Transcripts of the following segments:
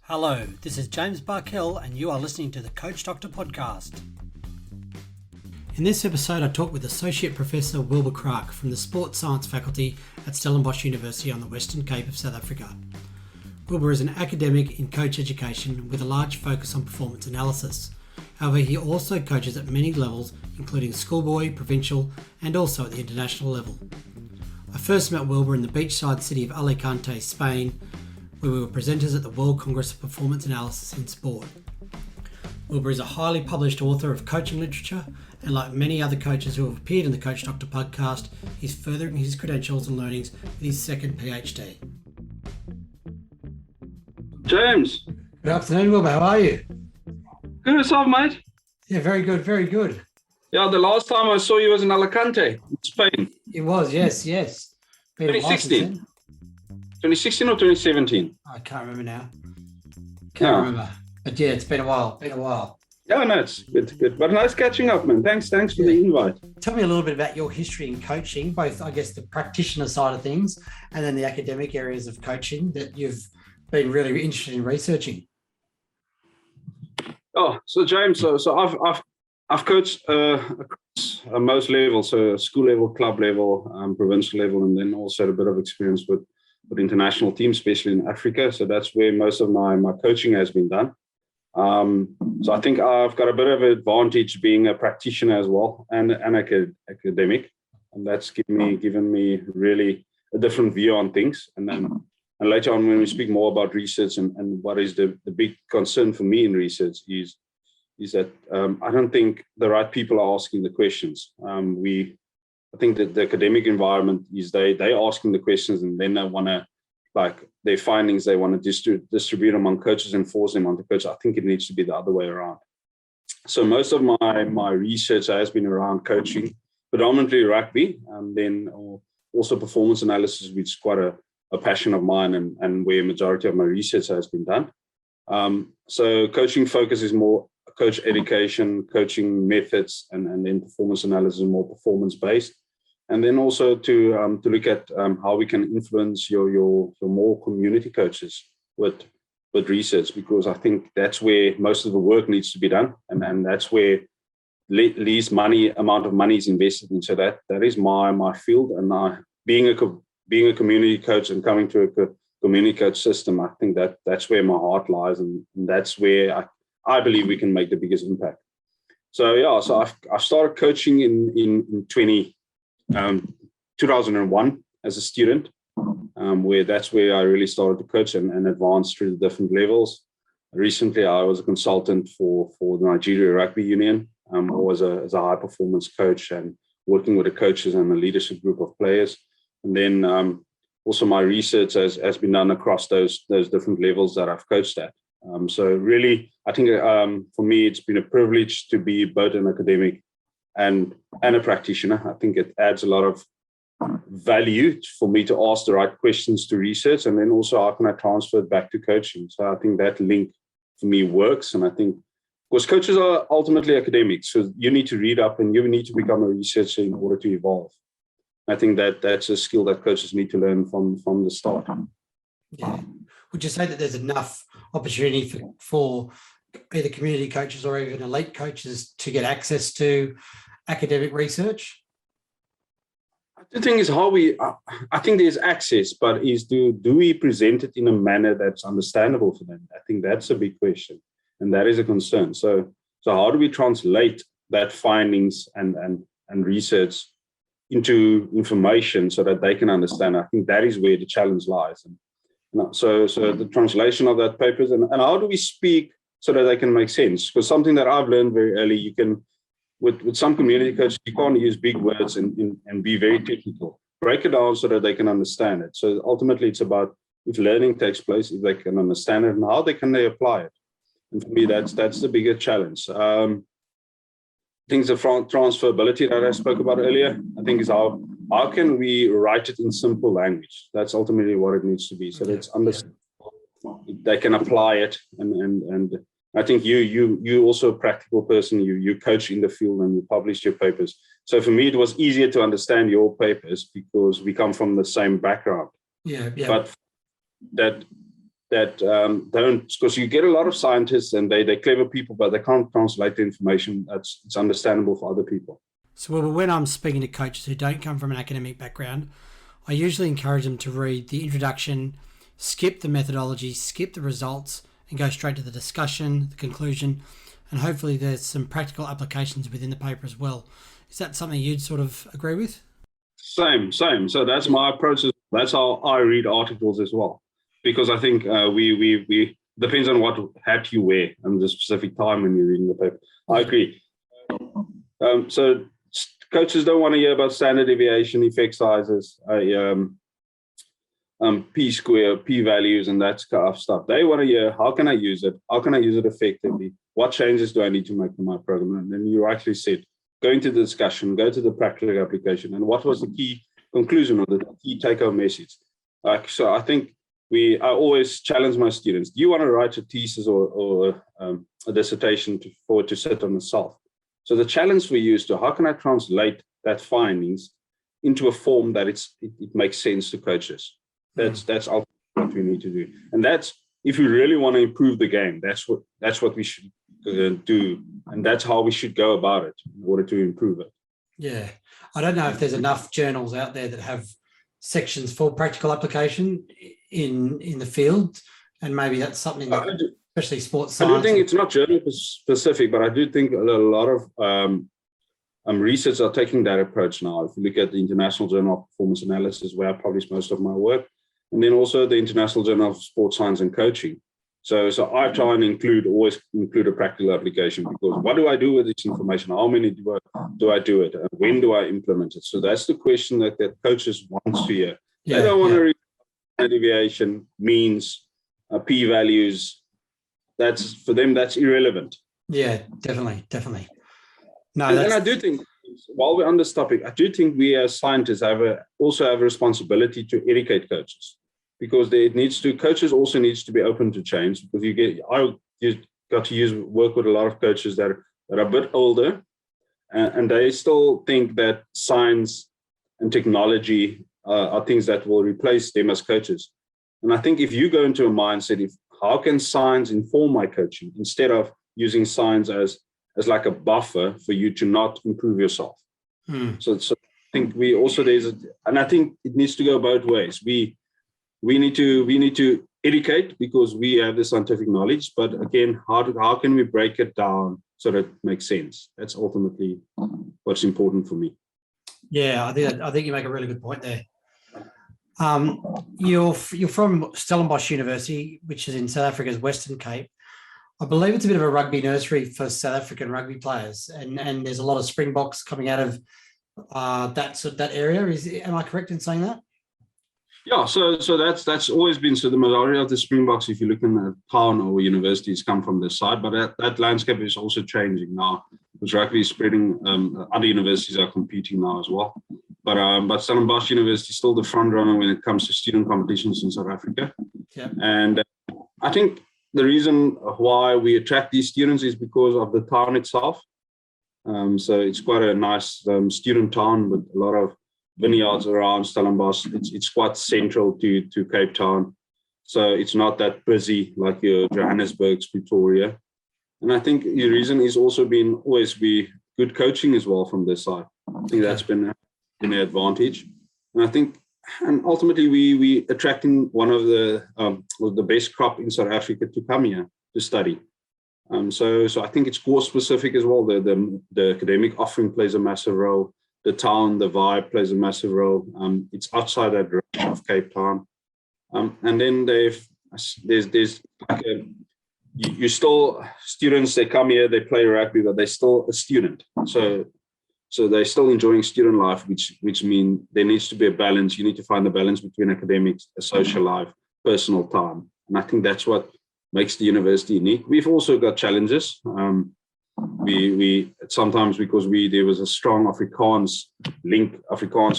Hello, this is James Barkell and you are listening to the Coach Doctor podcast. In this episode I talk with Associate Professor Wilbur Kraak from the Sports Science faculty at Stellenbosch University on the Western Cape of South Africa. Wilbur is an academic in coach education with a large focus on performance analysis. However, he also coaches at many levels, including schoolboy, provincial and also at the international level. I first met Wilbur in the beachside city of Alicante, Spain, where we were presenters at the World Congress of Performance Analysis in Sport. Wilbur is a highly published author of coaching literature, and like many other coaches who have appeared in the Coach Doctor podcast, he's furthering his credentials and learnings with his second PhD. James. Good afternoon, Wilbur. How are you? Good yourself, mate? Yeah, very good, very good. Yeah, the last time I saw you was in Alicante, Spain. It was, yes. 2016. 2016 or 2017? I can't remember now. Can't remember. But yeah, it's been a while. Yeah, no, it's good. But nice catching up, man. Thanks for the invite. Tell me a little bit about your history in coaching, both, I guess, the practitioner side of things and then the academic areas of coaching that you've been really interested in researching. Oh, so James, so I've coached across most levels, so school level, club level, provincial level, and then also had a bit of experience with international teams, especially in Africa. So that's where most of my coaching has been done. So I think I've got a bit of an advantage being a practitioner as well and an academic, and that's given me really a different view on things. And later on, when we speak more about research and what is the big concern for me in research is that I don't think the right people are asking the questions. I think that the academic environment is they asking the questions, and then they want to, like, their findings they want to distribute among coaches and force them onto coaches. I think it needs to be the other way around. So most of my research has been around coaching, predominantly rugby, and then also performance analysis, which is quite a passion of mine and where majority of my research has been done. So coaching focus is more coach education, coaching methods, and then performance analysis is more performance based. And then also to look at how we can influence your more community coaches with research, because I think that's where most of the work needs to be done, and that's where least amount of money is invested in. So that is my field, and being a community coach and coming to a community coach system, I think that's where my heart lies, and that's where I believe we can make the biggest impact. So yeah, so I've started coaching in 2001 as a student, where that's where I really started to coach and advance through the different levels. Recently, I was a consultant for the Nigeria Rugby Union, as a high performance coach and working with the coaches and the leadership group of players. And then also my research has been done across those different levels that I've coached at. So really, I think for me, it's been a privilege to be both an academic and a practitioner. I think it adds a lot of value for me to ask the right questions to research, and then also how can I transfer it back to coaching. So I think that link for me works, and I think because coaches are ultimately academics, so you need to read up and you need to become a researcher in order to evolve. I think that's a skill that coaches need to learn from the start. Yeah. Would you say that there's enough opportunity for either community coaches or even elite coaches to get access to academic research? The thing is I think there's access, but do we present it in a manner that's understandable for them? I think that's a big question, and that is a concern. So how do we translate that findings and research into information so that they can understand? I think that is where the challenge lies. So the translation of that papers and how do we speak so that they can make sense? Because something that I've learned very early, you can, with some community coaches, you can't use big words and be very technical. Break it down so that they can understand it. So ultimately, it's about if learning takes place, if they can understand it, and how can they apply it. And for me, that's the bigger challenge. Things of transferability that I spoke about earlier, I think is how can we write it in simple language? That's ultimately what it needs to be, so that it's understandable. They can apply it, and I think you also a practical person. You coach in the field and you publish your papers. So for me, it was easier to understand your papers because we come from the same background. Yeah. But that that don't, because you get a lot of scientists and they're clever people, but they can't translate the information it's understandable for other people. So when I'm speaking to coaches who don't come from an academic background, I usually encourage them to read the introduction, skip the methodology, skip the results, and go straight to the discussion, the conclusion, and hopefully there's some practical applications within the paper as well. Is that something you'd sort of agree with? Same. So that's my approach. That's how I read articles as well, because I think we depends on what hat you wear and the specific time when you're reading the paper. I agree. So coaches don't want to hear about standard deviation, effect sizes, p-square, p-values, and that kind of stuff. They want to hear, how can I use it? How can I use it effectively? What changes do I need to make in my program? And then you actually said, go into the discussion, go to the practical application, and what was the key conclusion or the key take-home message? So I think I always challenge my students. Do you want to write a thesis or a dissertation to sit on the shelf? So the challenge for you is how can I translate that findings into a form that it makes sense to coaches? That's ultimately what we need to do. And that's, if you really want to improve the game, that's what we should do. And that's how we should go about it in order to improve it. Yeah. I don't know if there's enough journals out there that have sections for practical application in the field. And maybe that's something that, especially sports science. I do think it's not journal specific, but I do think a lot of research are taking that approach now. If you look at the International Journal of Performance Analysis, where I publish most of my work, and then also the International Journal of Sports Science and Coaching. So I try and always include a practical application, because what do I do with this information? How many do I do it? And when do I implement it? So that's the question that coaches want to hear. They don't want to read deviation, means, p-values. That's, for them, that's irrelevant. Yeah, definitely. No, and I do think, while we're on this topic, I do think we as scientists also have a responsibility to educate coaches, because coaches also needs to be open to change, because you got to work with a lot of coaches that are a bit older, and they still think that science and technology are things that will replace them as coaches. And I think if you go into a mindset, how can science inform my coaching, instead of using science as like a buffer for you to not improve yourself. So I think we also and I think it needs to go both ways. We need to educate, because we have the scientific knowledge, but again, how can we break it down so that it makes sense? That's ultimately what's important for me. Yeah, I think you make a really good point there. You're from Stellenbosch University, which is in South Africa's Western Cape. I believe it's a bit of a rugby nursery for South African rugby players, and there's a lot of Springboks coming out of that area. Am I correct in saying that? Yeah, so that's always been, so the majority of the Springboks, if you look in the town or universities, come from this side, but that landscape is also changing now, because rugby is spreading. Other universities are competing now as well, but Stellenbosch University is still the front runner when it comes to student competitions in South Africa. Yeah. And I think the reason why we attract these students is because of the town itself. So it's quite a nice student town with a lot of vineyards around Stellenbosch. It's quite central to Cape Town. So it's not that busy like your Johannesburg's, Pretoria. And I think the reason is also always be good coaching as well from this side. I think that's been an advantage. And I think, and ultimately we attracting one of the best crop in South Africa to come here to study. So I think it's course specific as well. The academic offering plays a massive role. The town, the vibe plays a massive role. It's outside that range of Cape Town. And then there's like you still students, they come here, they play rugby, but they're still a student. So they're still enjoying student life, which means there needs to be a balance. You need to find the balance between academics, a social life, personal time. And I think that's what makes the university unique. We've also got challenges. We sometimes, because there was a strong Afrikaans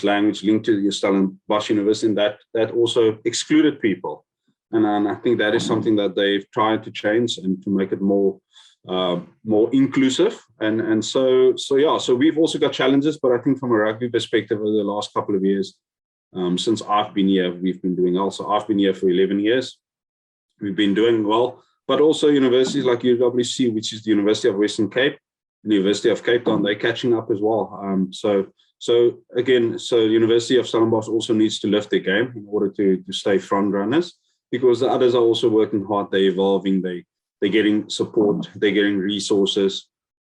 language linked to the Stellenbosch University, and that also excluded people. And I think that is something that they've tried to change and to make it more inclusive. And so we've also got challenges, but I think from a rugby perspective, over the last couple of years, since I've been here, we've been doing well. So I've been here for 11 years. doing well. But also universities like UWC, which is the University of Western Cape, and the University of Cape Town, they're catching up as well. So University of Stellenbosch also needs to lift their game in order to stay front runners, because the others are also working hard. They're evolving. They're getting support. They're getting resources.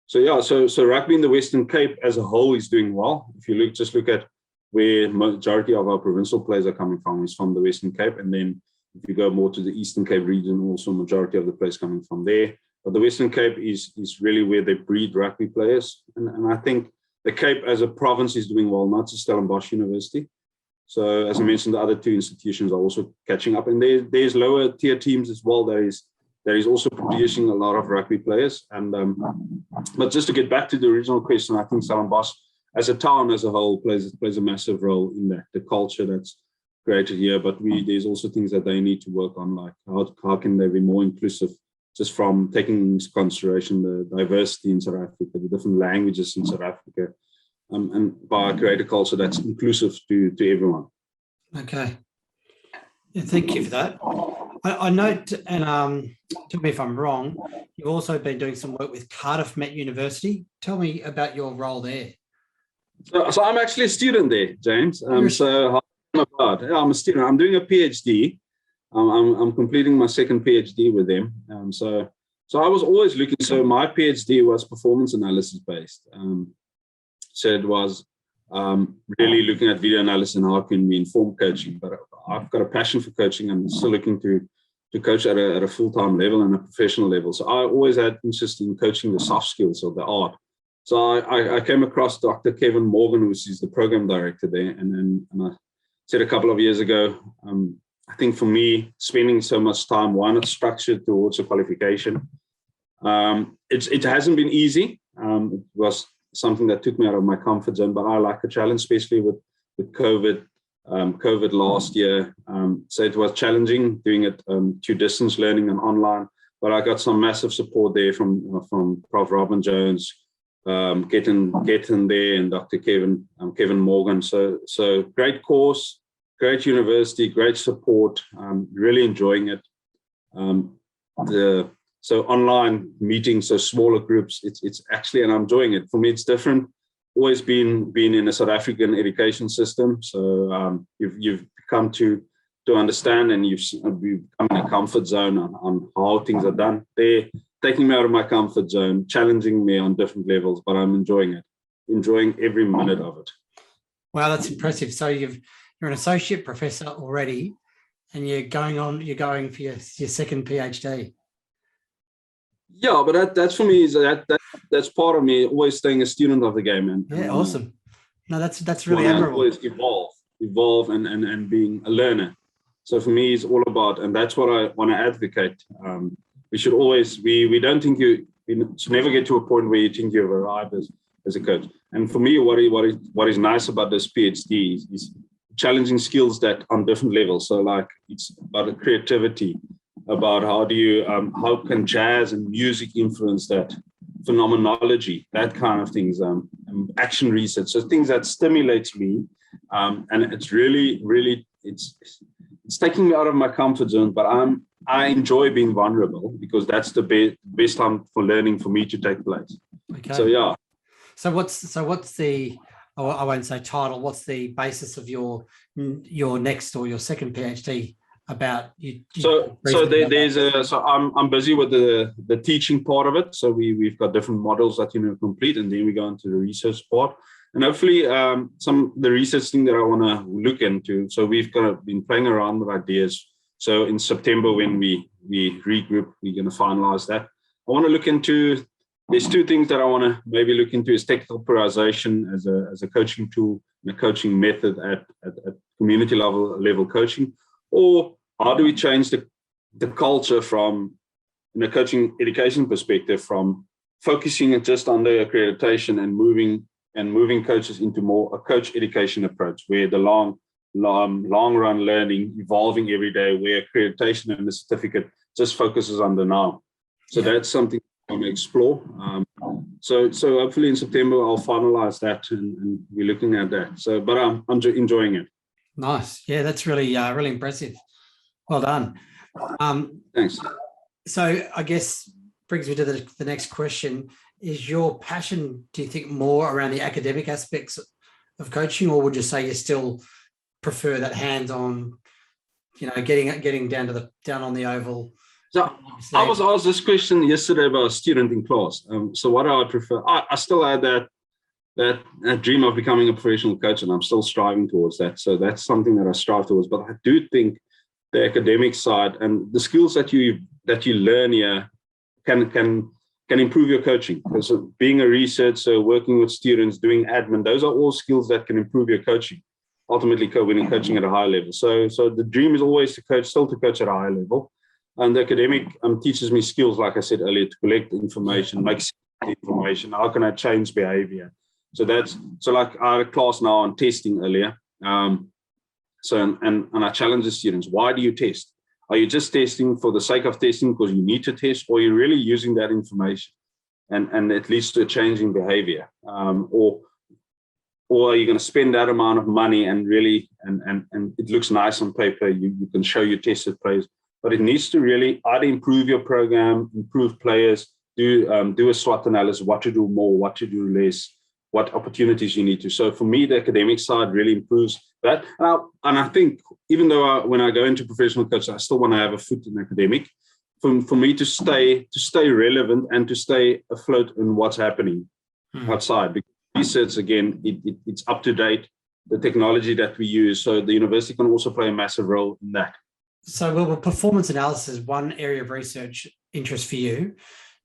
So rugby in the Western Cape as a whole is doing well. If you look at where majority of our provincial players are coming from is from the Western Cape, and then if you go more to the Eastern Cape region, also majority of the players coming from there. But the Western Cape is really where they breed rugby players, and I think the Cape as a province is doing well, not just Stellenbosch University. So as I mentioned, the other two institutions are also catching up, and there's lower tier teams as well. There is also producing a lot of rugby players. And but just to get back to the original question, I think Stellenbosch as a town as a whole plays a massive role in that, the culture that's created here. But there's also things that they need to work on, like how can they be more inclusive, just from taking into consideration the diversity in South Africa, the different languages in South Africa, and by create a culture that's inclusive to everyone. Okay. Yeah, thank you for that. I note, and tell me if I'm wrong, you've also been doing some work with Cardiff Met University. Tell me about your role there. So I'm actually a student there, James. So I'm a student. I'm doing a PhD. I'm completing my second PhD with them. So I was always looking. So my PhD was performance analysis based. So it was really looking at video analysis and how can we inform coaching. But I've got a passion for coaching. I'm still looking to coach at a full-time level and a professional level. So I always had interest in coaching the soft skills of the art. So I came across Dr. Kevin Morgan, who is the program director there, and I said a couple of years ago, I think for me, spending so much time, one, it's structured towards a qualification. It hasn't been easy. It was something that took me out of my comfort zone, but I like a challenge, especially with COVID. COVID last year, so it was challenging doing it to distance learning and online. But I got some massive support there from Prof. Robin Jones, getting there, and Dr. Kevin Morgan. So great course, great university, great support. Really enjoying it. So online meetings, so smaller groups. It's actually, and I'm enjoying it. For me, it's different. Always been in a South African education system. So you've come to understand, and you've become in a comfort zone on how things are done. They're taking me out of my comfort zone, challenging me on different levels, but I'm enjoying it, enjoying every minute of it. Wow, that's impressive. So you're an associate professor already, and you're going for your second PhD. Yeah, but that's for me, that's part of me always staying a student of the game. And awesome. No, that's really admirable. Always evolve and being a learner. So for me, it's all about, and that's what I want to advocate. We should always, we don't think you should never get to a point where you think you've arrived as a coach. And for me, what is nice about this PhD is challenging skills that on different levels. So like it's about the creativity, about how can jazz and music influence that, phenomenology, that kind of things, action research, so things that stimulates me, and it's really it's taking me out of my comfort zone, but I enjoy being vulnerable, because that's the best time for learning for me to take place. Okay. So yeah. So what's the, I won't say title, what's the basis of your next or your second PhD about? So I'm busy with the teaching part of it. So we've got different models that complete, and then we go into the research part, and hopefully the research thing that I want to look into. So we've been playing around with ideas. So in September, when we regroup, we're going to finalize that. I want to look into, there's two things that I want to maybe look into, is technical polarization as a coaching tool and a coaching method at community level coaching. Or how do we change the culture from, in a coaching education perspective, from focusing it just on the accreditation and moving coaches into more a coach education approach, where the long run learning, evolving every day, where accreditation and the certificate just focuses on the now. So that's something I want to explore. So hopefully in September I'll finalize that, and we're looking at that. So, but I'm enjoying it. Nice. Yeah, that's really impressive. Well done. Thanks. So I guess brings me to the next question. Is your passion, do you think, more around the academic aspects of coaching, or would you say you still prefer that hands-on, getting down on the oval? So I was asked this question yesterday by a student in class. So what do I prefer? I still had that dream of becoming a professional coach, and I'm still striving towards that. So that's something that I strive towards. But I do think the academic side and the skills that you learn here can improve your coaching. Because being a researcher, working with students, doing admin, those are all skills that can improve your coaching. Ultimately, winning coaching at a high level. So the dream is always to coach at a high level. And the academic teaches me skills, like I said earlier, to collect information, make sense of the information. How can I change behavior? So like I had a class now on testing earlier. And I challenge the students, why do you test? Are you just testing for the sake of testing because you need to test, or are you really using that information and it leads to a change in behavior? Or are you going to spend that amount of money and really, and it looks nice on paper, you can show you tested players, but it needs to really either improve your program, improve players, do a SWOT analysis, what to do more, what to do less, what opportunities you need to. So for me, the academic side really improves that. And I think even though when I go into professional coaching, I still want to have a foot in academic. For me to stay relevant and to stay afloat in what's happening outside. Because research, again, it's up to date, the technology that we use. So the university can also play a massive role in that. So, Wilbur, performance analysis is one area of research interest for you.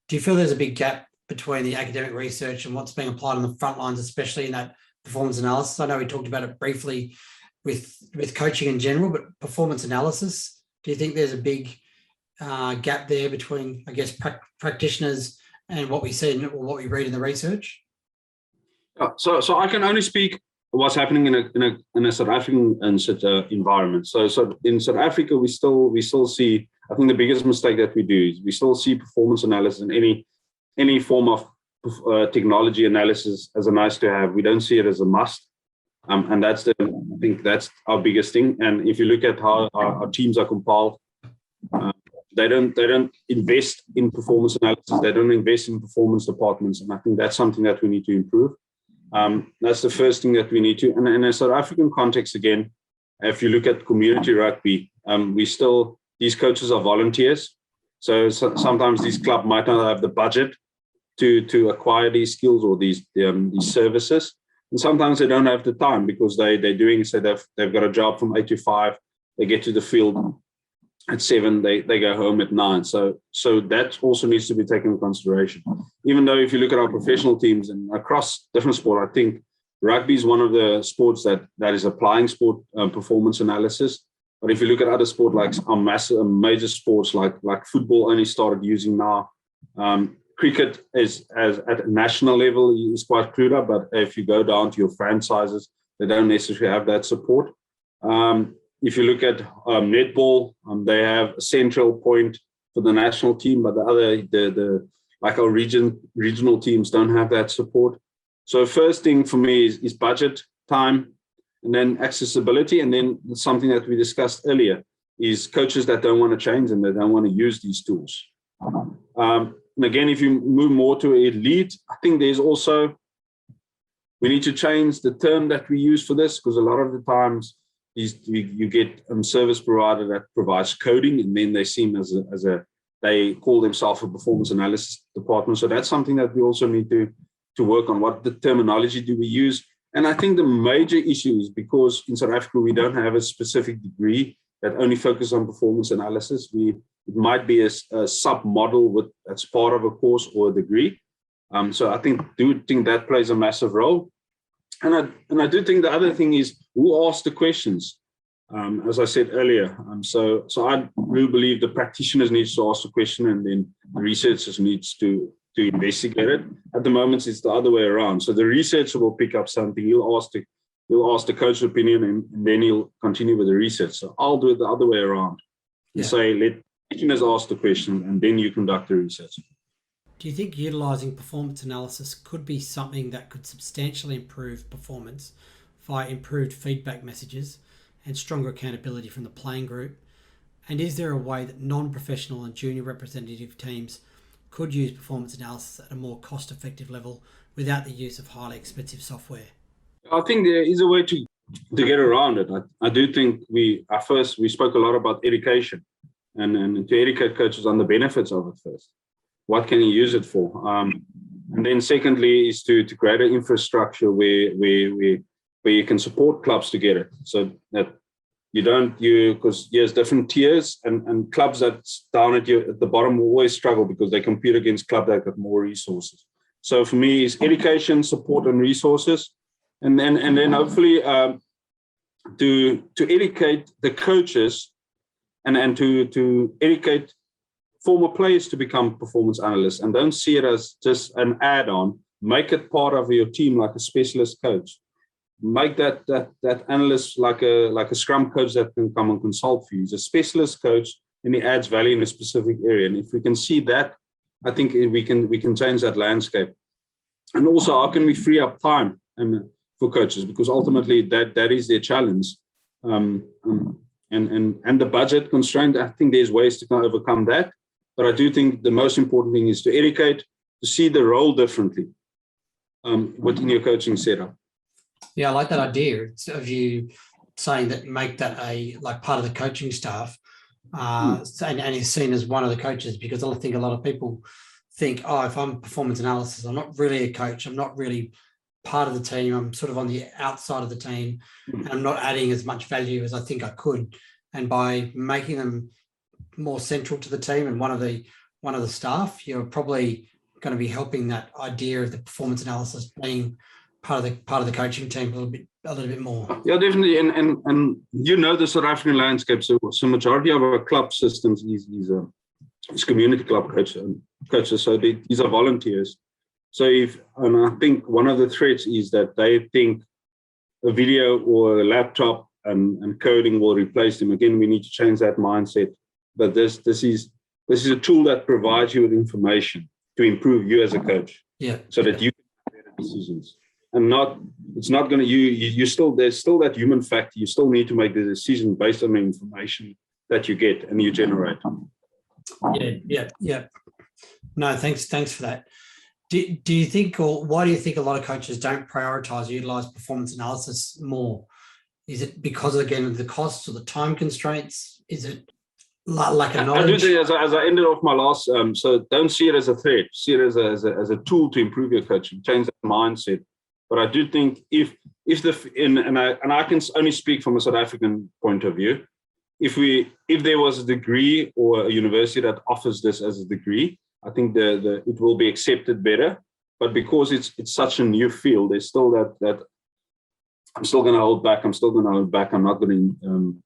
Do you feel there's a big gap between the academic research and what's being applied on the front lines, especially in that performance analysis? I know we talked about it briefly with coaching in general, but performance analysis, do you think there's a big gap there between, I guess, practitioners and what we see or what we read in the research? So I can only speak what's happening in a South African environment. So in South Africa, we still see, I think the biggest mistake that we do is we still see performance analysis in any form of technology analysis as a nice to have. We don't see it as a must. And I think that's our biggest thing. And if you look at how our teams are compiled, they don't invest in performance analysis. They don't invest in performance departments. And I think that's something that we need to improve. That's the first thing that we need to. And in a South African context, again, if you look at community rugby, these coaches are volunteers. So sometimes these clubs might not have the budget to acquire these skills or these services. And sometimes they don't have the time because they've got a job from 8 to 5. They get to the field at 7, they go home at 9. So that also needs to be taken into consideration. Even though if you look at our professional teams and across different sport, I think rugby is one of the sports that is applying sport performance analysis. But if you look at other sports like our major sports like football only started using now. Cricket is at a national level is quite clued up, but if you go down to your franchises, they don't necessarily have that support. If you look at netball, they have a central point for the national team, but like our regional teams don't have that support. So first thing for me is budget, time, and then accessibility, and then something that we discussed earlier is coaches that don't want to change and they don't want to use these tools. And again, if you move more to elite, I think there's also, we need to change the term that we use for this, because a lot of the times you get a service provider that provides coding, and then they seem they call themselves a performance analysis department. So that's something that we also need to work on. What the terminology do we use? And I think the major issue is because in South Africa, we don't have a specific degree that only focuses on performance analysis. It might be a sub-model that's part of a course or a degree. So I think that plays a massive role. And I do think the other thing is who asks the questions, as I said earlier. So I really believe the practitioners need to ask the question, and then the researchers needs to investigate it. At the moment, it's the other way around. So the researcher will pick up something, he'll ask the coach's opinion, and then he'll continue with the research. So I'll do it the other way around and say, let practitioners ask the question, and then you conduct the research. Do you think utilising performance analysis could be something that could substantially improve performance via improved feedback messages and stronger accountability from the playing group, And is there a way that non-professional and junior representative teams could use performance analysis at a more cost-effective level without the use of highly expensive software? I think there is a way to get around it. I do think we spoke a lot about education and to educate coaches on the benefits of it first. What can you use it for? And then secondly is to create an infrastructure where you can support clubs together, so that because there's different tiers and clubs that's down at the bottom will always struggle because they compete against clubs that got more resources. So for me, it's education, support, and resources, and then hopefully to educate the coaches and to educate former players to become performance analysts, and don't see it as just an add-on. Make it part of your team like a specialist coach. Make that analyst like a scrum coach that can come and consult for you. He's a specialist coach and he adds value in a specific area. And if we can see that, I think we can change that landscape. And also, how can we free up time for coaches? Because ultimately that is their challenge. And the budget constraint, I think there's ways to kind of overcome that. But I do think the most important thing is to educate, to see the role differently within your coaching setup. Yeah, I like that idea of you saying that make that part of the coaching staff and is seen as one of the coaches, because I think a lot of people think, if I'm performance analysis, I'm not really a coach. I'm not really part of the team. I'm sort of on the outside of the team and I'm not adding as much value as I think I could. And by making them more central to the team and one of the staff, you're probably going to be helping that idea of the performance analysis being part of the coaching team a little bit more. Yeah, definitely. And the South African landscape. So majority of our club systems is community club coaches. So these are volunteers. So and I think one of the threats is that they think a video or a laptop and coding will replace them. Again, we need to change that mindset. But this is a tool that provides you with information to improve you as a coach. Yeah. So that you can make better decisions. And it's not going to, there's still that human factor. You still need to make the decision based on the information that you get and you generate. Yeah. No, thanks for that. Do you think, or why do you think a lot of coaches don't prioritize or utilize performance analysis more? Is it because, again, of the costs or the time constraints? Is it lack of knowledge? I do think, as I ended off my last, so don't see it as a threat. See it as a tool to improve your coaching, change that mindset. But I do think if I can only speak from a South African point of view, if there was a degree or a university that offers this as a degree, I think it will be accepted better. But because it's such a new field, there's still that I'm still going to hold back. I'm not going to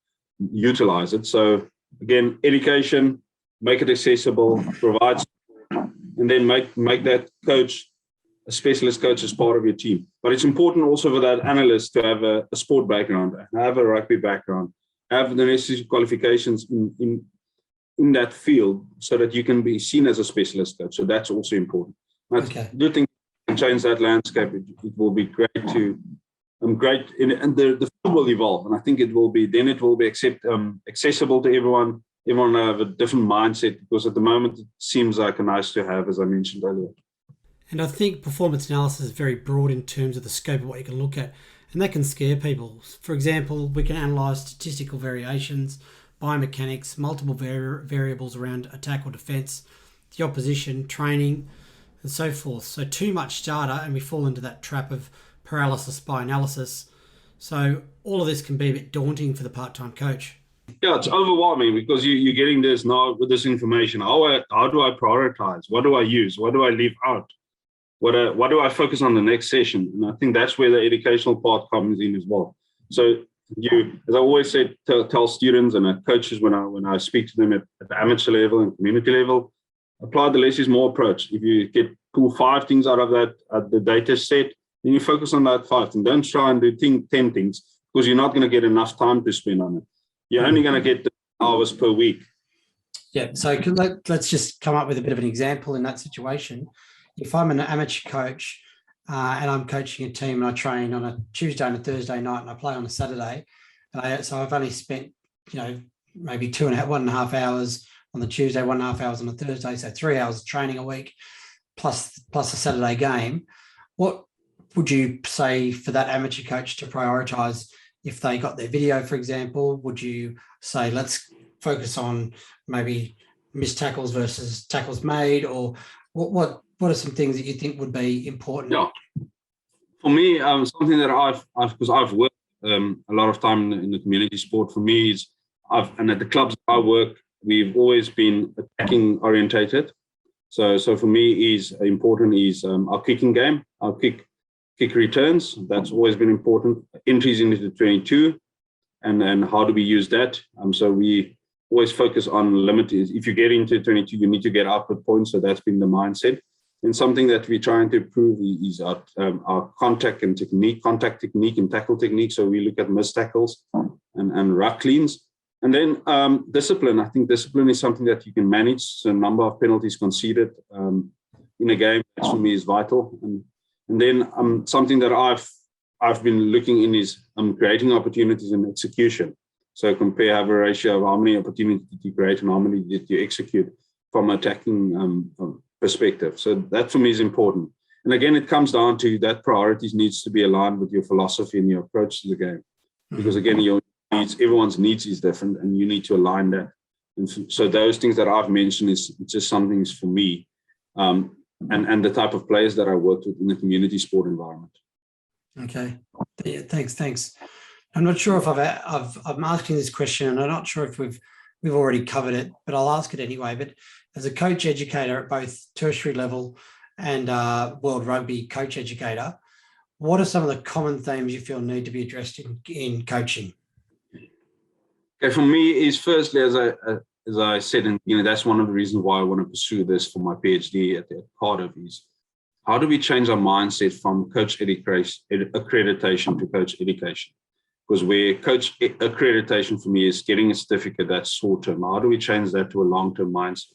utilize it. So again, education, make it accessible, provide support, and then make that coach a specialist coach as part of your team. But it's important also for that analyst to have a sport background, have a rugby background, have the necessary qualifications in that field so that you can be seen as a specialist coach. So that's also important. I do think we can change that landscape. It will be great and the field will evolve. And I think it will be accessible to everyone. Everyone will have a different mindset, because at the moment it seems like a nice to have, as I mentioned earlier. And I think performance analysis is very broad in terms of the scope of what you can look at, and that can scare people. For example, we can analyse statistical variations, biomechanics, multiple variables around attack or defence, the opposition, training, and so forth. So too much data, and we fall into that trap of paralysis by analysis. So all of this can be a bit daunting for the part-time coach. Yeah, it's overwhelming because you're getting this now with this information. How do I prioritize? What do I use? What do I leave out? What do I focus on the next session? And I think that's where the educational part comes in as well. So as I always say, tell students and coaches when I speak to them at the amateur level and community level, apply the less is more approach. If you pull 5 things out of that the data set, then you focus on that 5 and don't try and do 10 things, because you're not going to get enough time to spend on it. You're only going to get hours per week. Yeah. So let's just come up with a bit of an example in that situation. If I'm an amateur coach and I'm coaching a team and I train on a Tuesday and a Thursday night and I play on a Saturday, so I've only spent maybe 1.5 hours on the Tuesday, 1.5 hours on the Thursday, so 3 hours of training a week, plus a Saturday game. What would you say for that amateur coach to prioritise if they got their video, for example? Would you say, let's focus on maybe missed tackles versus tackles made, or what are some things that you think would be important? Yeah, for me, something that because I've worked a lot of time in the community sport. For me, is and at the clubs I work, we've always been attacking orientated. So for me, is important is our kicking game, our kick returns. That's always been important. Entries into the 22, and then how do we use that? So we always focus on limited. If you get into 22, you need to get output points. So that's been the mindset. And something that we're trying to improve is our contact technique and tackle technique. So we look at missed tackles and ruck cleans. And then discipline. I think discipline is something that you can manage. So a number of penalties conceded in a game, that for me is vital. And then something that I've been looking in is creating opportunities and execution. So have a ratio of how many opportunities did you create and how many did you execute from attacking perspective. So that for me is important. And again, it comes down to that priorities needs to be aligned with your philosophy and your approach to the game. Because again, your needs, everyone's needs is different, and you need to align that. And so those things that I've mentioned is just some things for me, and the type of players that I worked with in the community sport environment. Okay, yeah, thanks. I'm not sure if I'm asking this question, and I'm not sure if we've already covered it, but I'll ask it anyway. But as a coach educator at both tertiary level and World Rugby coach educator, what are some of the common themes you feel need to be addressed in coaching? Okay, for me is firstly, as I said, and that's one of the reasons why I want to pursue this for my PhD at Cardiff, is how do we change our mindset from coach accreditation to coach education? Because where coach accreditation for me is getting a certificate, that's short term. How do we change that to a long-term mindset?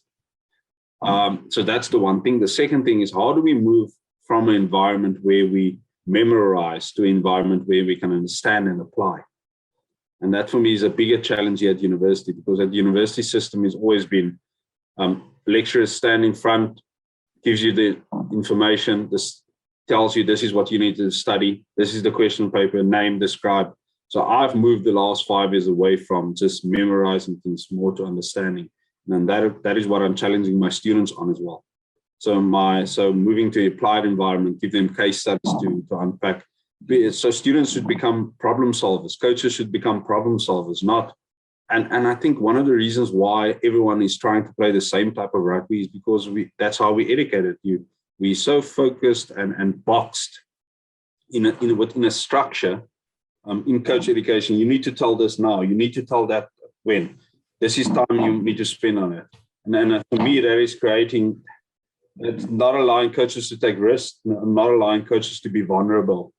So that's the one thing. The second thing is, how do we move from an environment where we memorize to an environment where we can understand and apply? And that for me is a bigger challenge here at university, because at the university system has always been lecturers stand in front, gives you the information, this tells you this is what you need to study, this is the question paper, name, describe. So I've moved the last 5 years away from just memorizing things more to understanding. And that is what I'm challenging my students on as well. So moving to applied environment, give them case studies to unpack. So students should become problem solvers. Coaches should become problem solvers, not. And I think one of the reasons why everyone is trying to play the same type of rugby is because that's how we educated you. We're so focused and boxed within a structure. In coach education, you need to tell this now. You need to tell that when. This is time you need to spend on it. And then for me, that is creating, it's not allowing coaches to take risks, not allowing coaches to be vulnerable.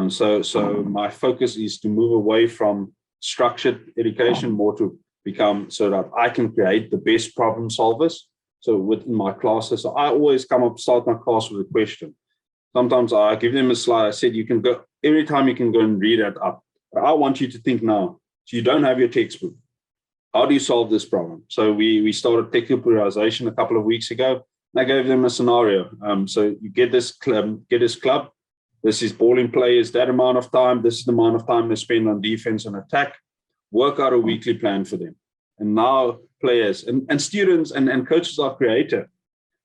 So my focus is to move away from structured education more to become so that I can create the best problem solvers. So within my classes, so I always start my class with a question. Sometimes I give them a slide. I said, you can go, every time you can go and read that up. But I want you to think now. So you don't have your textbook. How do you solve this problem? So we started technical prioritization a couple of weeks ago. And I gave them a scenario. So you get this club. This is ball in play is that amount of time. This is the amount of time they spend on defense and attack. Work out a weekly plan for them. And now players and students and coaches are creative.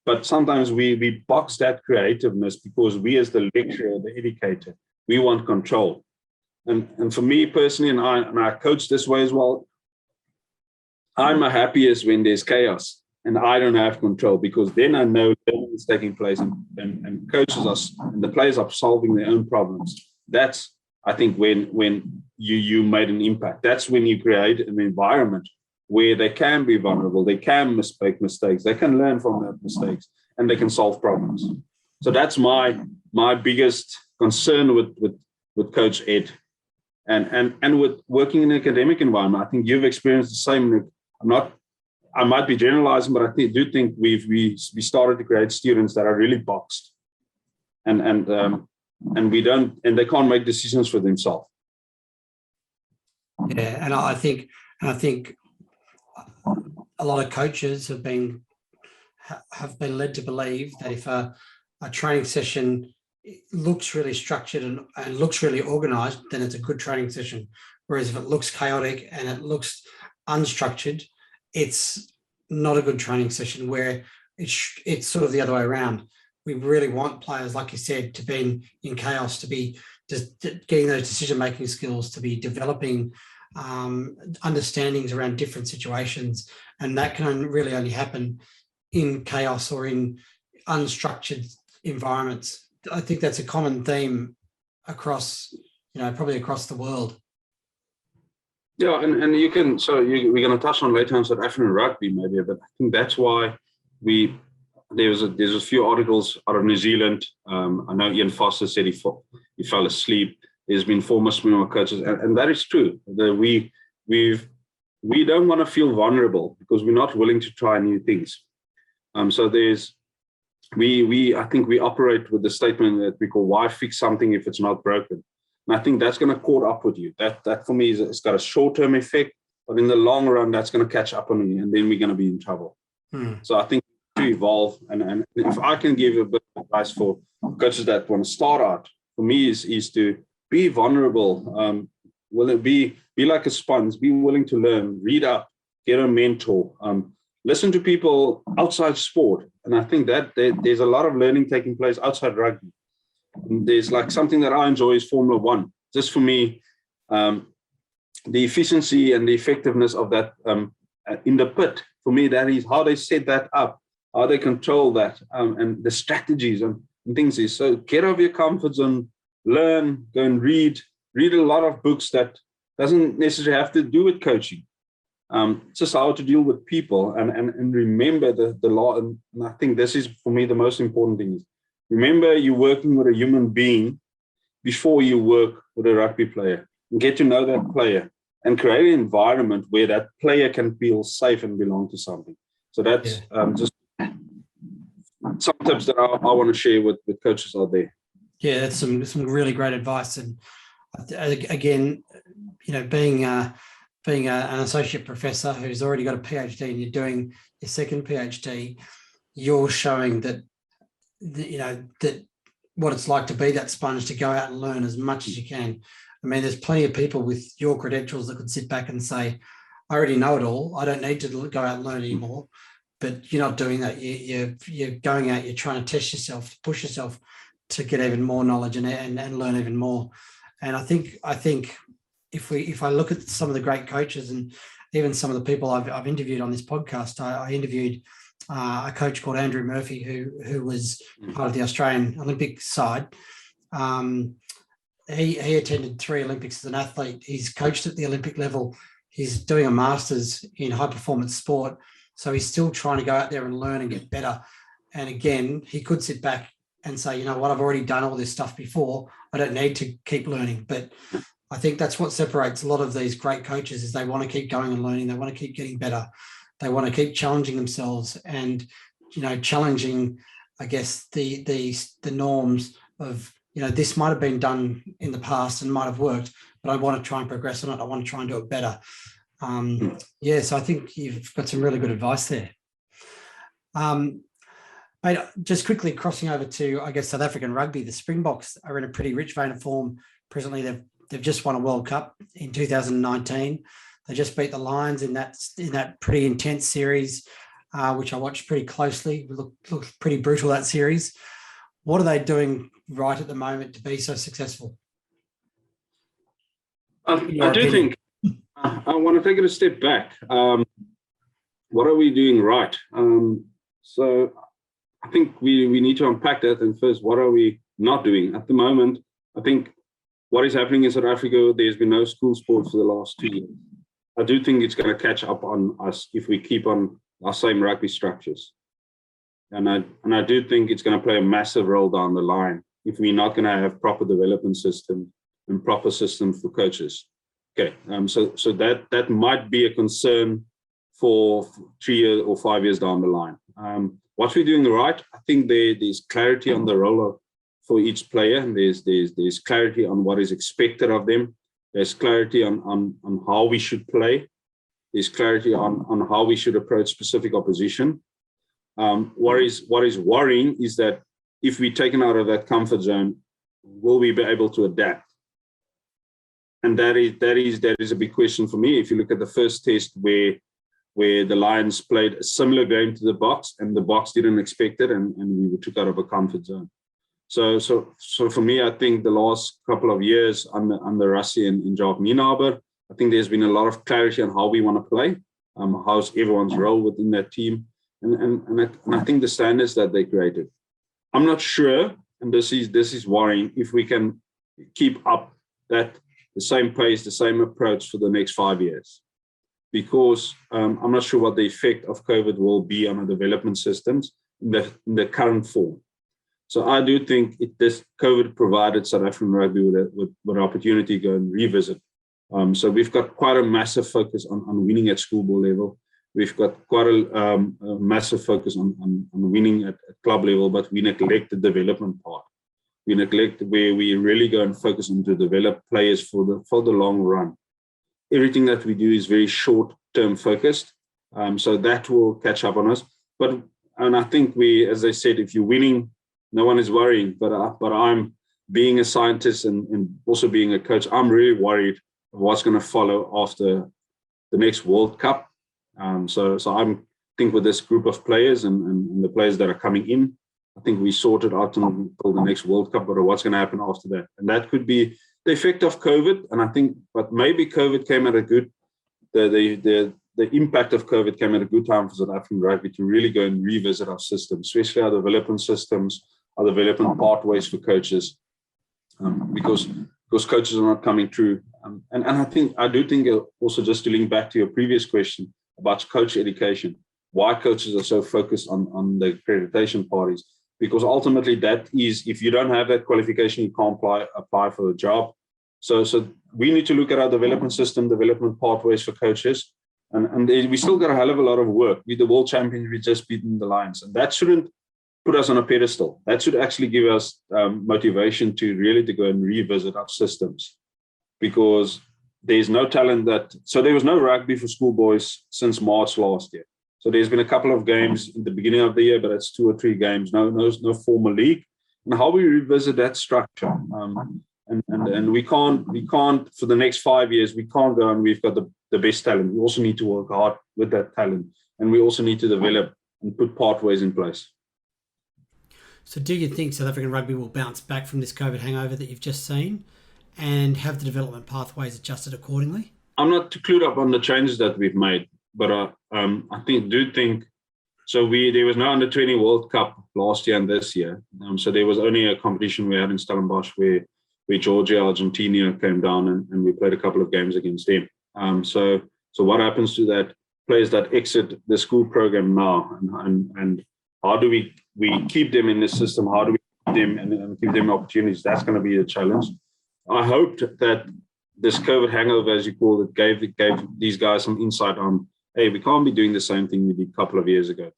But sometimes we box that creativeness because we as the lecturer, the educator, we want control. And for me personally, and I coach this way as well, I'm happiest when there's chaos and I don't have control, because then I know what's taking place and coaches and the players are solving their own problems. That's, I think, when you made an impact. That's when you create an environment where they can be vulnerable, they can make mistakes, they can learn from their mistakes, and they can solve problems. So that's my biggest concern with Coach Ed, and with working in an academic environment. I think you've experienced the same. I might be generalizing, but I do think we started to create students that are really boxed, and they can't make decisions for themselves. Yeah, and I think a lot of coaches have been led to believe that if a training session looks really structured and looks really organized, then it's a good training session. Whereas if it looks chaotic and it looks unstructured, it's not a good training session, where it's sort of the other way around. We really want players, like you said, to be in chaos, to be just getting those decision-making skills, to be developing understandings around different situations. And that can really only happen in chaos or in unstructured environments. I think that's a common theme across, probably across the world. Yeah, and we're going to touch on later on South African rugby maybe, but I think that's why there's a few articles out of New Zealand. I know Ian Foster said he fell asleep. There's been former swimmer coaches, and that is true. We don't want to feel vulnerable because we're not willing to try new things. So I think we operate with the statement that we call, why fix something if it's not broken? And I think that's going to caught up with you. That for me it's got a short-term effect, but in the long run, that's going to catch up on you, and then we're going to be in trouble. So I think to evolve, and if I can give a bit of advice for coaches that want to start out, for me is to be vulnerable. Will it be like a sponge? Be willing to learn, read up, get a mentor, listen to people outside sport. And I think that there's a lot of learning taking place outside rugby. And there's like something that I enjoy is Formula One. Just for me, the efficiency and the effectiveness of that in the pit, for me, that is how they set that up, how they control that, and the strategies and things is. So get out of your comfort zone, learn, go and read a lot of books that doesn't necessarily have to do with coaching. Just how to deal with people and remember the law. And I think this is, for me, the most important thing is, remember you're working with a human being before you work with a rugby player, and get to know that player and create an environment where that player can feel safe and belong to something. So that's just some tips that I want to share with coaches out there. Yeah, that's some really great advice. And again, being an associate professor who's already got a PhD and you're doing your second PhD, you're showing that what it's like to be that sponge, to go out and learn as much as you can. I mean, there's plenty of people with your credentials that could sit back and say, I already know it all. I don't need to go out and learn anymore. But you're not doing that. You're going out, you're trying to test yourself, to push yourself to get even more knowledge and learn even more. And I think if I look at some of the great coaches and even some of the people I've interviewed on this podcast, I interviewed a coach called Andrew Murphy, who was part of the Australian Olympic side. He attended 3 Olympics as an athlete. He's coached at the Olympic level. He's doing a master's in high performance sport. So he's still trying to go out there and learn and get better. And again, he could sit back and say, you know what, I've already done all this stuff before. I don't need to keep learning. But I think that's what separates a lot of these great coaches, is they want to keep going and learning. They want to keep getting better. They want to keep challenging themselves and, challenging, I guess, the norms of, this might have been done in the past and might have worked, but I want to try and progress on it. I want to try and do it better. So I think you've got some really good advice there. Mate, just quickly crossing over to, I guess, South African rugby, the Springboks are in a pretty rich vein of form. Presently, they've just won a World Cup in 2019. They just beat the Lions in that pretty intense series, which I watched pretty closely. It looked pretty brutal, that series. What are they doing right at the moment to be so successful? I do think I want to take it a step back. What are we doing right? So I think we need to unpack that. And first, what are we not doing? At the moment, I think what is happening in South Africa, there's been no school sport for the last 2 years. I do think it's going to catch up on us if we keep on our same rugby structures. And I do think it's going to play a massive role down the line if we're not going to have proper development system and proper systems for coaches. Okay, so that might be a concern for 3 years or 5 years down the line. What we're doing right, I think there's clarity on the role for each player, and there's clarity on what is expected of them. There's clarity on how we should play. There's clarity on how we should approach specific opposition. What is worrying is that if we're taken out of that comfort zone, will we be able to adapt? And that is a big question for me. If you look at the first test where the Lions played a similar game to the Boks, and the Boks didn't expect it, and we were took out of a comfort zone. So for me, I think the last couple of years under Rassie and Jacques Nienaber, I think there's been a lot of clarity on how we want to play, how's everyone's role within that team, and I think the standards that they created. I'm not sure, and this is worrying, if we can keep up the same pace, the same approach for the next 5 years, because I'm not sure what the effect of COVID will be on our development systems in the current form. So I do think this COVID provided South African rugby with an opportunity to go and revisit. So we've got quite a massive focus on winning at schoolboy level. We've got quite a massive focus on winning at club level, but we neglect the development part. We neglect where we really go and focus on to develop players for the long run. Everything that we do is very short-term focused, so that will catch up on us. And I think as I said, if you're winning, no one is worrying. But I'm being a scientist and also being a coach, I'm really worried of what's going to follow after the next World Cup. So I think with this group of players and the players that are coming in, I think we sorted out until the next World Cup, but what's going to happen after that? And that could be the effect of COVID. And I think, but maybe COVID came at a good, the impact of COVID came at a good time for South African rugby to really go and revisit our systems, especially our development systems, our development pathways for coaches, because coaches are not coming through. And I do think also, just to link back to your previous question about coach education, why coaches are so focused on the accreditation parties, because ultimately that is, if you don't have that qualification, you can't apply for a job. So we need to look at our development system, development pathways for coaches, and we still got a hell of a lot of work. With the world champions, we just beaten the Lions, and that shouldn't put us on a pedestal. That should actually give us motivation to go and revisit our systems, because there's no talent so there was no rugby for schoolboys since March last year. So there's been a couple of games in the beginning of the year, but it's 2 or 3 games, no formal league. And how we revisit that structure, and we can't for the next 5 years, we can't go and we've got the best talent. We also need to work hard with that talent, and we also need to develop and put pathways in place. So do you think South African rugby will bounce back from this COVID hangover that you've just seen and have the development pathways adjusted accordingly? I'm not too clued up on the changes that we've made, but I think so. There was no under-20 World Cup last year and this year. So there was only a competition we had in Stellenbosch where Georgia, Argentina came down and we played a couple of games against them. So what happens to that players that exit the school program now, and how do we keep them in the system? How do we keep them and give them opportunities? That's going to be a challenge. I hoped that this COVID hangover, as you call it, gave these guys some insight on, hey, we can't be doing the same thing we did a couple of years ago.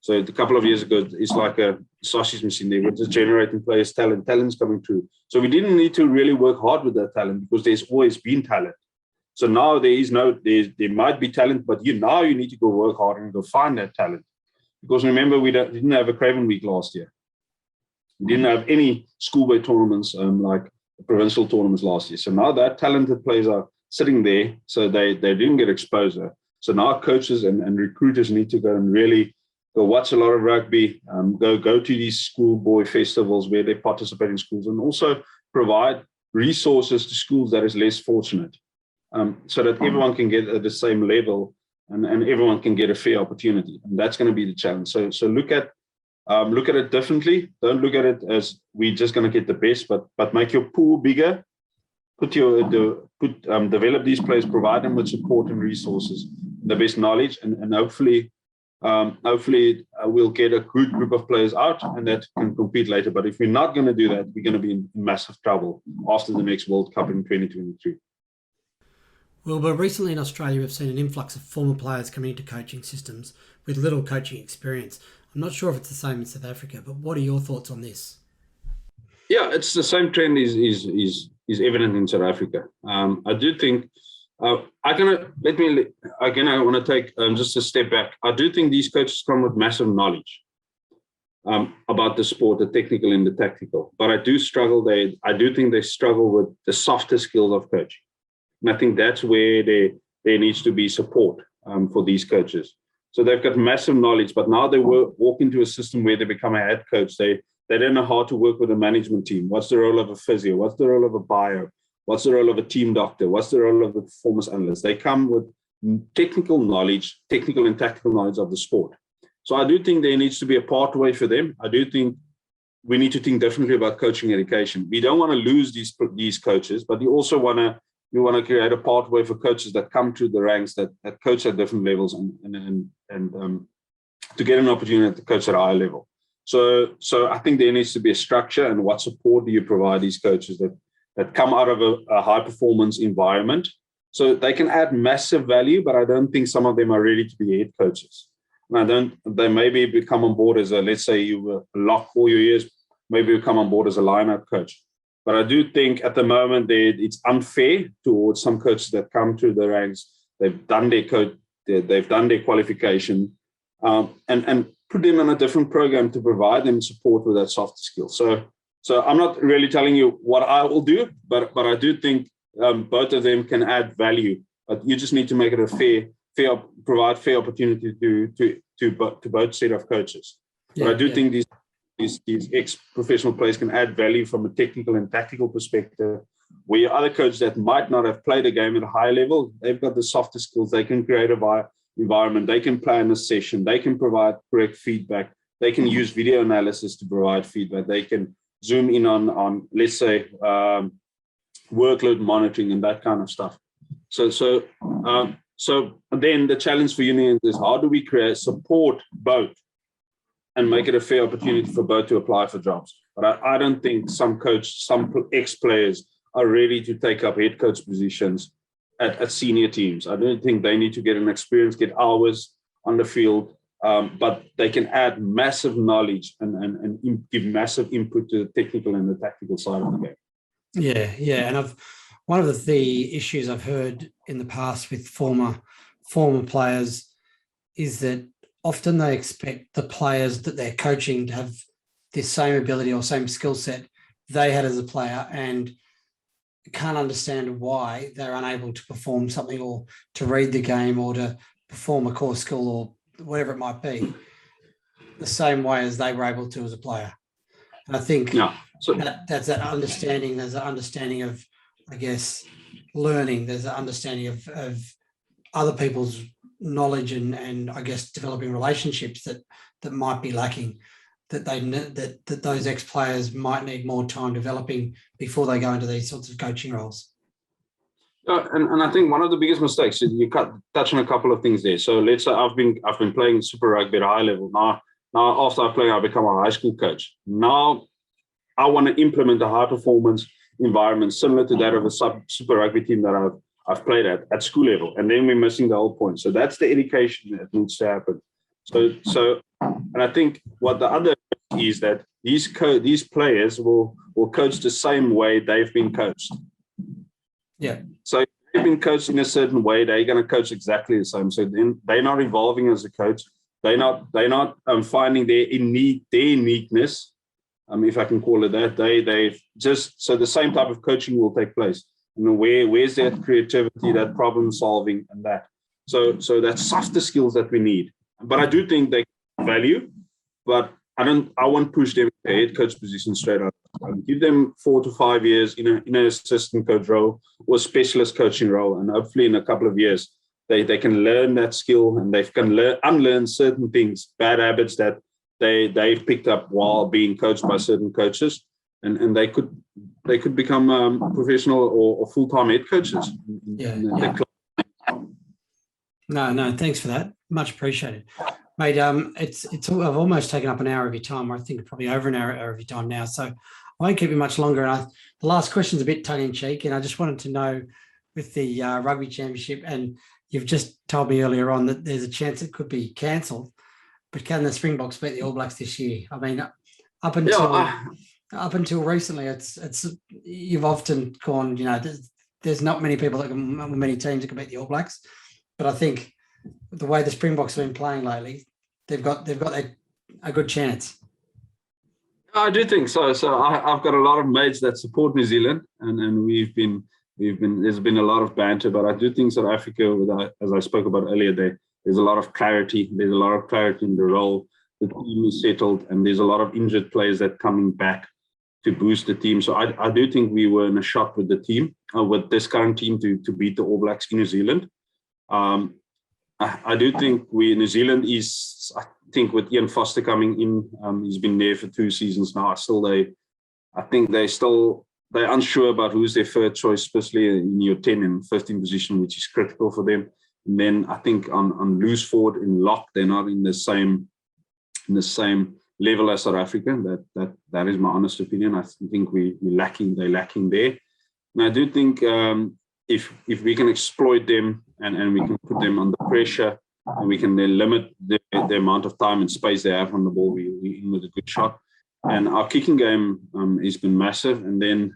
So a couple of years ago, it's like a sausage machine. They were just generating players, talent's coming through. So we didn't need to really work hard with that talent, because there's always been talent. So now there might be talent, but now you need to go work hard and go find that talent. Because remember, we didn't have a Craven Week last year. We didn't have any schoolboy tournaments like provincial tournaments last year. So now that talented players are sitting there, so they didn't get exposure. So now coaches and recruiters need to go and really go watch a lot of rugby, go to these schoolboy festivals where they participate in schools, and also provide resources to schools that is less fortunate, so that everyone can get at the same level and everyone can get a fair opportunity. And that's going to be the challenge. So look at it differently. Don't look at it as we're just going to get the best, but make your pool bigger. Develop these players, provide them with support and resources, the best knowledge, and hopefully we'll get a good group of players out and that can compete later. But if we're not going to do that, we're going to be in massive trouble after the next World Cup in 2023. Well, but recently in Australia, we've seen an influx of former players coming into coaching systems with little coaching experience. I'm not sure if it's the same in South Africa, but what are your thoughts on this? Yeah, it's the same trend is evident in South Africa. I do think I want to take just a step back. I do think these coaches come with massive knowledge about the sport, the technical and the tactical. But I do think they struggle with the softer skills of coaching. And I think that's where there needs to be support for these coaches. So they've got massive knowledge, but now they walk into a system where they become a head coach. They don't know how to work with a management team. What's the role of a physio? What's the role of a bio? What's the role of a team doctor? What's the role of a performance analyst? They come with technical and tactical knowledge of the sport. So I do think there needs to be a pathway for them. I do think we need to think differently about coaching education. We don't want to lose these coaches, but we also want to create a pathway for coaches that come through the ranks that coach at different levels and to get an opportunity to coach at a high level. So I think there needs to be a structure, and what support do you provide these coaches that come out of a high performance environment? So they can add massive value, but I don't think some of them are ready to be head coaches. And they maybe become on board as let's say you were locked for your years, maybe you come on board as a line-up coach. But I do think at the moment it's unfair towards some coaches that come through the ranks. They've done their qualification, and put them on a different program to provide them support with that softer skill. So I'm not really telling you what I will do, but I do think both of them can add value. But you just need to make it provide fair opportunity to both set of coaches. But I do think these ex-professional players can add value from a technical and tactical perspective, where your other coaches that might not have played a game at a high level, they've got the softer skills. They can create an environment. They can plan a session. They can provide correct feedback. They can use video analysis to provide feedback. They can zoom in on let's say, workload monitoring and that kind of stuff. So then the challenge for unions is, how do we support both and make it a fair opportunity for both to apply for jobs? But I don't think some ex-players are ready to take up head coach positions at senior teams. I don't think they need to get an experience, get hours on the field, but they can add massive knowledge and give massive input to the technical and the tactical side of the game. Yeah. And one of the issues I've heard in the past with former players is that often they expect the players that they're coaching to have the same ability or same skill set they had as a player, and can't understand why they're unable to perform something, or to read the game, or to perform a core skill, or whatever it might be, the same way as they were able to as a player. And I think that's that understanding. There's an understanding of, I guess, learning. There's an understanding of other people's knowledge and I guess developing relationships that might be lacking, that those ex-players might need more time developing before they go into these sorts of coaching roles. And I think one of the biggest mistakes is you touch on a couple of things there. So let's say I've been playing Super Rugby at a high level. Now after I play, I become a high school coach. Now I want to implement a high performance environment similar to that of a Super Rugby team that I've played at school level, and then we're missing the whole point. So that's the education that needs to happen. So, and I think what the other is that these players will coach the same way they've been coached. Yeah. So if they've been coached in a certain way, they're going to coach exactly the same. So then they're not evolving as a coach. They're not finding their uniqueness. If I can call it that. They've just, so the same type of coaching will take place. Where's that creativity, that problem solving, and that. So that's softer skills that we need. But I do think they value, but I won't push them to a head coach position straight up. Give them 4 to 5 years in an assistant coach role or specialist coaching role, and hopefully in a couple of years they can learn that skill, and they can unlearn certain things, bad habits that they've picked up while being coached by certain coaches, and they could become professional or full-time head coaches. No, thanks for that. Much appreciated, mate. I've almost taken up an hour of your time. I think probably over an hour of your time now, so I won't keep you much longer. And the last question's a bit tongue-in-cheek, and I just wanted to know, with the Rugby Championship, and you've just told me earlier on that there's a chance it could be cancelled, but can the Springboks beat the All Blacks this year? I mean, up until recently, it's you've often gone, there's not many people many teams that can beat the All Blacks, but I think the way the Springboks have been playing lately, they've got a good chance. I do think so. So I've got a lot of mates that support New Zealand, and we've been there's been a lot of banter, but I do think South Africa, as I spoke about earlier, there's a lot of clarity. There's a lot of clarity in the role. The team is settled, and there's a lot of injured players that coming back to boost the team. So I do think we were in a shot with the team, with this current team, to beat the All Blacks in New Zealand. I do think New Zealand is, I think with Ian Foster coming in, he's been there for 2 seasons now. I think they're unsure about who's their third choice, especially in your 10 and 15 position, which is critical for them. And then I think on loose forward in lock, they're not in the same level as South Africa. That is my honest opinion. I think they're lacking there. And I do think if we can exploit them and we can put them under pressure and we can then limit the amount of time and space they have on the ball, we're in with a good shot. And our kicking game has been massive. And then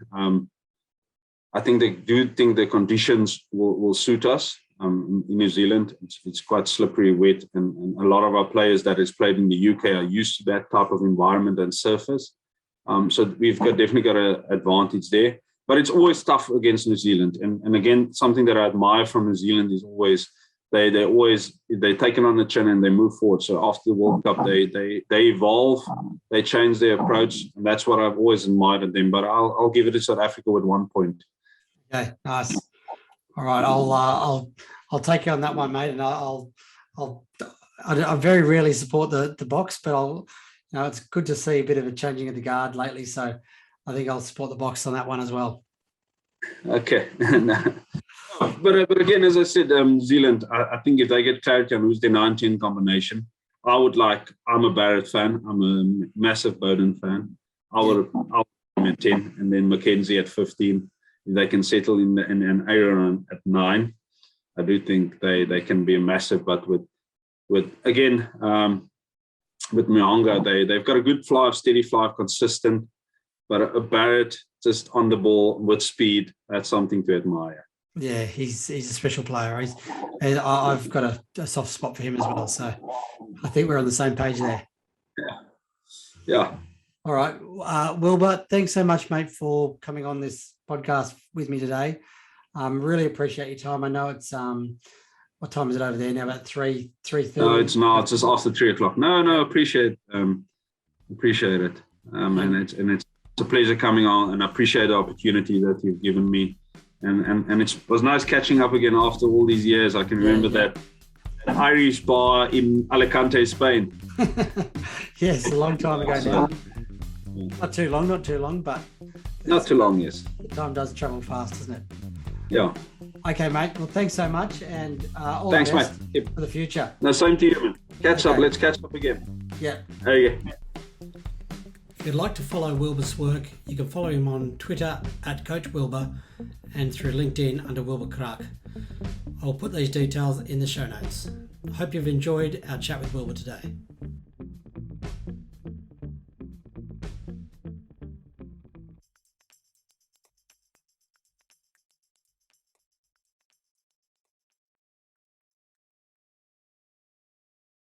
I think they do think the conditions will suit us. In New Zealand, it's quite slippery, wet, and a lot of our players that has played in the UK are used to that type of environment and surface. So we've definitely got an advantage there. But it's always tough against New Zealand. And again, something that I admire from New Zealand is always they take it on the chin and they move forward. So after the World Cup, they evolve, they change their approach, and that's what I've always admired in them. But I'll give it to South Africa with 1 point. Okay, nice. All right, I'll take you on that one, mate, and I very rarely support the Box, but it's good to see a bit of a changing of the guard lately, so I think I'll support the Box on that one as well. Okay, but again, as I said, New Zealand, I think if they get clarity on who's their 19 combination, I'm a Barrett fan, I'm a massive Bowden fan. I'll put him at 10, and then Mackenzie at 15. If they can settle in an Aaron at 9, I do think they can be a massive. But with Mo'unga, they've got a good fly, steady fly, consistent. But a Barrett just on the ball with speed, that's something to admire. Yeah, he's a special player. I've got a soft spot for him as well. So I think we're on the same page there. Yeah. All right, Wilbur, thanks so much, mate, for coming on this podcast with me today. Really appreciate your time. I know it's what time is it over there now? About 3:30. No, it's not. It's just after 3:00. No, appreciate it. And it's a pleasure coming on, and I appreciate the opportunity that you've given me. And it was nice catching up again after all these years. I can remember that Irish bar in Alicante, Spain. Yes, a long time ago now. Not too long, but... Not too long, yes. Time does travel fast, doesn't it? Yeah. Okay, mate. Well, thanks so much, and all thanks, the best mate. for the future. No, same to you, man. Catch up. Let's catch up again. Yeah. Okay. If you'd like to follow Wilbur's work, you can follow him on Twitter at Coach Wilbur and through LinkedIn under Wilbur Kraak. I'll put these details in the show notes. I hope you've enjoyed our chat with Wilbur today.